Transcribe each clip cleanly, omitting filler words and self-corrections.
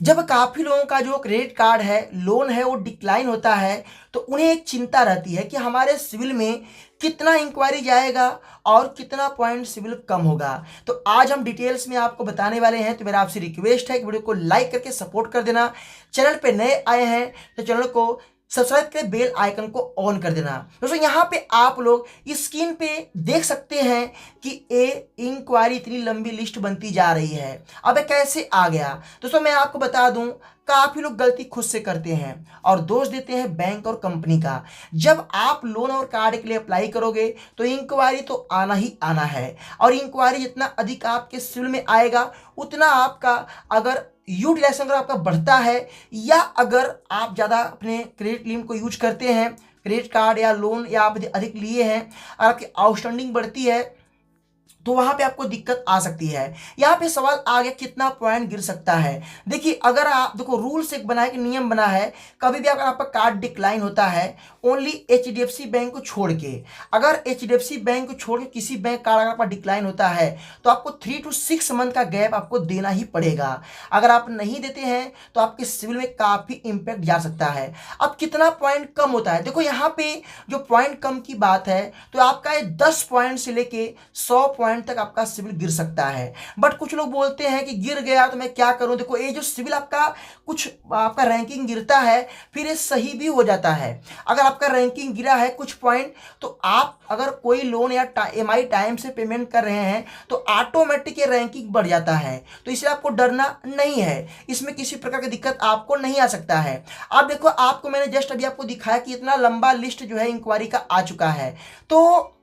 जब काफ़ी लोगों का जो क्रेडिट कार्ड है, लोन है, वो डिक्लाइन होता है, तो उन्हें एक चिंता रहती है कि हमारे सिविल में कितना इंक्वायरी जाएगा और कितना पॉइंट सिविल कम होगा। तो आज हम डिटेल्स में आपको बताने वाले हैं। तो मेरा आपसे रिक्वेस्ट है कि वीडियो को लाइक करके सपोर्ट कर देना। चैनल पे नए आए हैं तो चैनल को सब्सक्राइब करके बेल आइकन को ऑन कर देना। दोस्तों यहाँ पे आप लोग स्क्रीन पे देख सकते हैं कि ए इंक्वायरी इतनी लंबी लिस्ट बनती जा रही है। अब ये कैसे आ गया? दोस्तों मैं आपको बता दूं, काफी लोग गलती खुद से करते हैं और दोष देते हैं बैंक और कंपनी का। जब आप लोन और कार्ड के लिए अप्लाई करोगे तो इंक्वायरी तो आना ही आना है, और इंक्वायरी जितना अधिक आपके सिविल में आएगा उतना आपका अगर यूटिलाइजेशन अगर आपका बढ़ता है, या अगर आप ज़्यादा अपने क्रेडिट लिमिट को यूज करते हैं, क्रेडिट कार्ड या लोन या आप अधिक लिए हैं और आपकी आउटस्टैंडिंग बढ़ती है, तो वहां पे आपको दिक्कत आ सकती है। यहाँ पे सवाल आ गया कितना पॉइंट गिर सकता है। देखिए, अगर आप देखो, रूल्स एक बना है कि नियम बना है, कभी भी अगर आपका कार्ड डिक्लाइन होता है ओनली एचडीएफसी बैंक को छोड़ के, अगर एचडीएफसी बैंक को छोड़ के किसी बैंक कार्ड अगर आपका डिक्लाइन होता है तो आपको 3 to 6 मंथ का गैप आपको देना ही पड़ेगा। अगर आप नहीं देते हैं तो आपके सिविल में काफी इंपैक्ट जा सकता है। अब कितना पॉइंट कम होता है? देखो यहाँ पे जो पॉइंट कम की बात है तो आपका 10 पॉइंट से लेके 100 पॉइंट तक आपका सिविल गिर सकता है। बट कुछ लोग बोलते हैं कि गिर गया तो मैं क्या करूं। देखो, ये जो सिविल आपका कुछ आपका रैंकिंग गिरता है, फिर ये सही भी हो जाता है। अगर आपका रैंकिंग गिरा है कुछ पॉइंट, तो आप अगर कोई लोन या ईएमआई टाइम से पेमेंट कर रहे हैं तो ऑटोमेटिक ये रैंकिंग बढ़ जाता है। तो इसलिए आपको डरना नहीं है, इसमें किसी प्रकार की दिक्कत आपको नहीं आ सकता है। आप देखो, आपको मैंने जस्ट अभी आपको दिखाया कि इतना लंबा लिस्ट जो है इंक्वायरी का आ चुका है। तो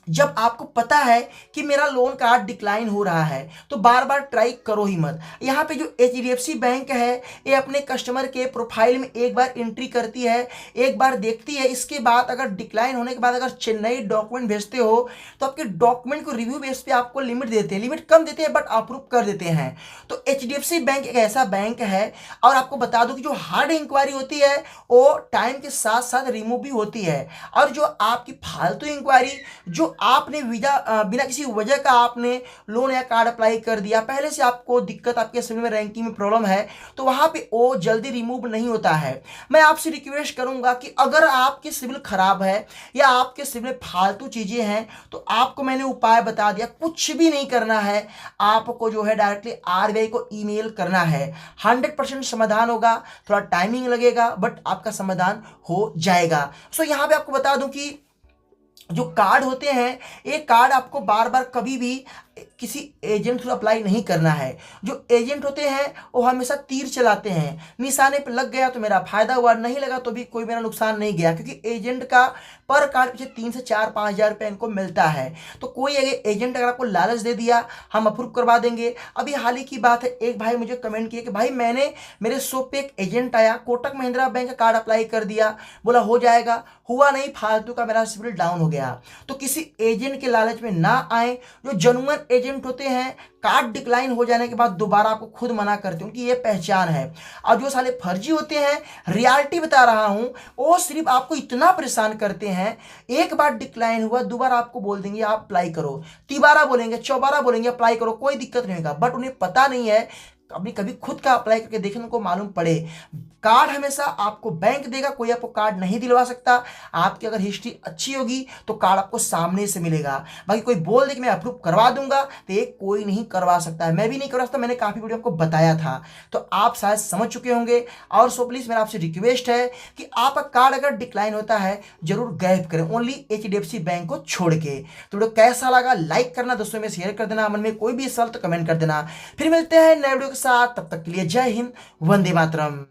जब आपको पता है कि मेरा लोन कार्ड डिक्लाइन हो रहा है तो बार बार ट्राई करो ही मत। यहाँ पे जो एचडीएफसी बैंक है, ये अपने कस्टमर के प्रोफाइल में एक बार एंट्री करती है, एक बार देखती है, इसके बाद अगर डिक्लाइन होने के बाद अगर चेन्नई डॉक्यूमेंट भेजते हो तो आपके डॉक्यूमेंट को रिव्यू बेस पे आपको लिमिट देते हैं, लिमिट कम देते हैं बट अप्रूव कर देते हैं। तो एचडीएफसी बैंक एक ऐसा बैंक है। और आपको बता दूं कि जो हार्ड इंक्वायरी होती है वो टाइम के साथ साथ रिमूव भी होती है, और जो आपकी फालतू इंक्वायरी, जो आपने बिना किसी वजह का आपने लोन या कार्ड अप्लाई कर दिया, पहले से आपको दिक्कत, आपके सिविल में रैंकिंग में प्रॉब्लम है, तो वहां पे वो जल्दी रिमूव नहीं होता है। मैं आपसे रिक्वेस्ट करूंगा कि अगर आपकी सिविल खराब है या आपके सिविल में फालतू चीजें हैं तो आपको मैंने उपाय बता दिया, कुछ भी नहीं करना है। आपको जो है डायरेक्टली आरबीआई को ईमेल करना है, 100% समाधान होगा। थोड़ा टाइमिंग लगेगा बट आपका समाधान हो जाएगा। सो यहां पे आपको बता दूं कि जो कार्ड होते हैं, ये कार्ड आपको बार बार कभी भी किसी एजेंट थ्रू अप्लाई नहीं करना है। जो एजेंट होते हैं वो हमेशा तीर चलाते हैं, निशाने पे लग गया तो मेरा फायदा हुआ, नहीं लगा तो भी कोई मेरा नुकसान नहीं गया, क्योंकि एजेंट का पर कार्ड पीछे 3 से 4-5 हज़ार रुपये इनको मिलता है। तो कोई एजेंट अगर आपको लालच दे दिया हम अप्रूव करवा देंगे। अभी हाल ही की बात है, एक भाई मुझे कमेंट किया कि भाई मैंने मेरे शॉप पे एक एजेंट आया, कोटक महिंद्रा बैंक का कार्ड अप्लाई कर दिया, बोला हो जाएगा, हुआ नहीं, फालतू का मेरा सिविल डाउन हो गया। तो किसी एजेंट के लालच में ना आए। जो जेन्युइन एजेंट होते हैं, कार्ड डिक्लाइन हो जाने के बाद दोबारा आपको खुद मना करते हैं, उनकी ये पहचान है। और जो साले फर्जी होते हैं, रियलिटी बता रहा हूं, वो सिर्फ आपको इतना परेशान करते हैं, एक बार डिक्लाइन हुआ दोबारा आपको बोल देंगे आप अप्लाई करो, तिबारा बोलेंगे, चौबारा बोलेंगे अप्लाई करो, कोई दिक्कत नहीं होगा। बट उन्हें पता नहीं है, कभी कभी खुद का अप्लाई करके देखने को मालूम पड़े। कार्ड हमेशा आपको बैंक देगा, कोई आपको कार्ड नहीं दिलवा सकता। आपकी अगर हिस्ट्री अच्छी होगी तो कार्ड आपको सामने से मिलेगा। बाकी कोई बोल दे कि मैं अप्रूव करवा दूंगा तो ये कोई नहीं करवा सकता है, मैं भी नहीं करवा सकता, मैंने काफी वीडियो आपको बताया था, तो आप शायद समझ चुके होंगे। और सो प्लीज मेरा आपसे रिक्वेस्ट है कि आपका कार्ड अगर डिक्लाइन होता है जरूर गैप करें, ओनली एचडीएफसी बैंक को छोड़ के। तो वीडियो कैसा लगा लाइक करना, दोस्तों में शेयर कर देना, मन में कोई भी सवाल तो कमेंट कर देना। फिर मिलते हैं नए वीडियो के साथ, तब तक के लिए जय हिंद, वंदे मातरम।